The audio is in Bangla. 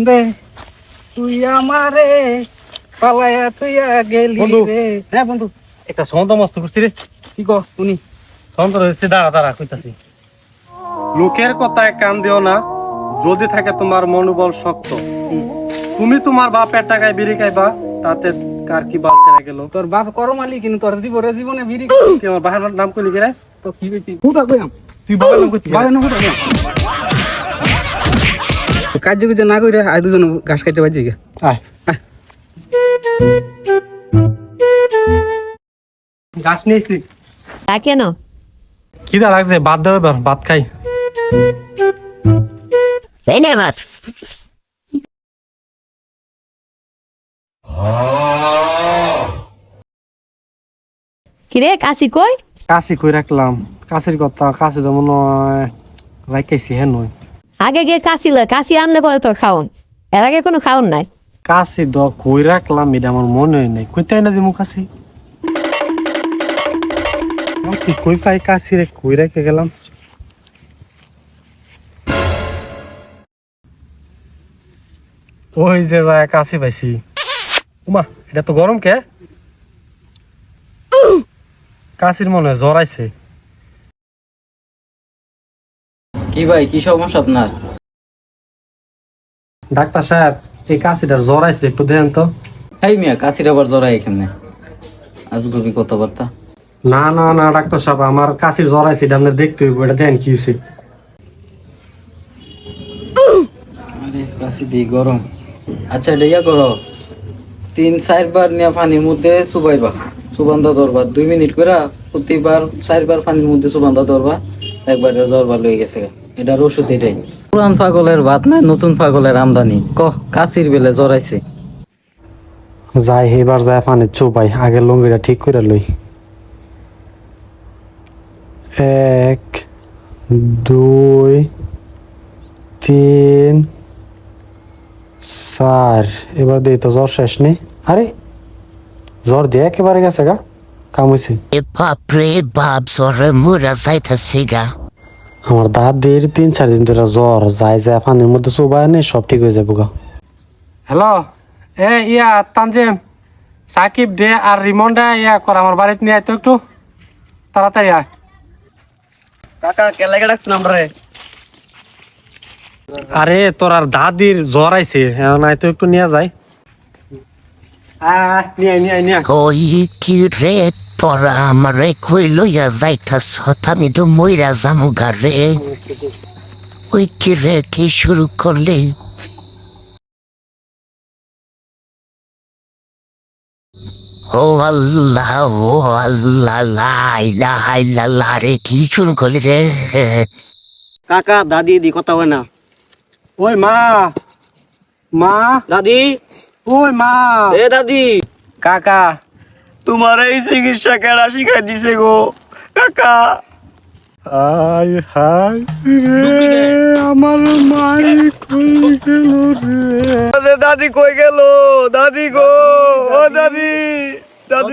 রে তুই আমারে পালায়া তুইয়া গেলি রে। হ্যাঁ বন্ধু, একটা ছন্দ মস্ত করছি রে। কি কো শুনি? ছন্দ রয়েছে, দাঁড়া দাঁড়া কইতাছি। লোকের কথায় কান দিও না, যদি থাকে তোমার মনোবল শক্ত। তুমি তোমার বাপের টাকায় বিড়ি খাইবা, তাতে কার কি বাল ছেড়ে গেল। তোর বাপ করমালি কিন্তু তোর জীবনে বিড়ি। তুই আমার বাবার নাম কইলি কে রে? তো কি কইতি? হুদা কইয়াম। তুই বাবার নাম কইতি? বাবা না হুদা কইয়াম। কাজ কিছু না কইরা আই দুজন ঘাস খাইতে বাজি গে। আয় গাছ নিয়েছি। তা কেন? খিদা লাগছে, ভাত দেবে, ভাত খাই। এই নে ভাত। কিরে কাশি কই? কাশি কই রাখলাম, কাশির কথা কাশি তো মনে হয় রাখাইছি। হ্যাঁ নয়, আগে গিয়ে কাশি আনলে পরে তোর খাওন, এর আগে কোনো খাওন নাই। কাশি দ কই রাখলাম এটা আমার মনে হয় নাই। কইতে না দিমু কাশি, কাশি কই পাই? কাশি রে কই রেখে গেলাম। ওই যে যায় কাশি পাইছি। উমা, এটা তো গরম কে? কাশির মনে হয় জ্বর আইছে। কি ভাই, কি সমস্যা আপনার? ডাক্তার সাহেব, এই কাশিটার জ্বর আইছে, একটু দেন তো। এই মিয়া, কাশির আবার জড়াই এখানে আজগবি কথাবার্তা। না না না ডাক্তার সাহেব, আমার কাশির জ্বর আইছে, এটা আপনার দেখতে হইব। এটা দেন কি হয়েছে। আরে কাশি দিয়ে গরম। আচ্ছা এটা ইয়া করো, 3-4 বার নিয়ে পানির মধ্যে চুবাইবা, চুবান্দা ধরবা 2 মিনিট করে। প্রতিবার 4 বার পানির মধ্যে চুবান্দা ধরবা, একবার জ্বর ভালো হয়ে গেছে। এটার ওষুধ এটাই। পুরান পাগলের ভাত নাই, নতুন পাগলের আমদানি। কাশির বেলে জ্বর আইছে। যাই এবার যায় পানি চুবাই, আগে লুঙ্গিটা ঠিক করে লই। 1 2 3 4। এবার দিই তো জ্বর শেষ নেই। আরে জ্বর দিয়ে একেবারে গেছে গা, কাম হইছে। বাপরে বাপ, জ্বরে মুরা যাইতাছে গা। আমার দাদির 3-4 দিন ধরে জ্বর, যায় যায় পানির মধ্যে চুবাই নেই, সব ঠিক হয়ে যাবো গা। হ্যালো, ইয়া তানজিম, সাকিব ডে আর রিমন্ডা ইয়া কর আমার বাড়িতে নিয়ে আয় তো একটু তাড়াতাড়ি আয়। কাকা কেলা কে ডাকছ আমরে? আরে তোর আর দাদির জ্বর আইছে, এখন আয় তো একটু নিয়ে যাই। নিয়ে ওই কি রে, তোরা আমারে কই লইয়া যাইতাছ? আমি তো মইরা যামু গা রে। ওই কি রে, কি শুরু করলি? ও আল্লাহ, ও আল্লাহ, লা ইলাহা ইল্লাল্লাহ রে, কি শুরু করলি রে? কাকা দাদি দি কথা হয় না। ওই মা, মা দাদি, ওই মা। এ দাদি। কাকা তোমার এই চিকিৎসা কেডা শিখাই দিছে গো কাকা? হাই হাই রে, আমার মাই কই গেল রে। দাদি কই গেল? দাদি গো, ও দাদি, দাদি।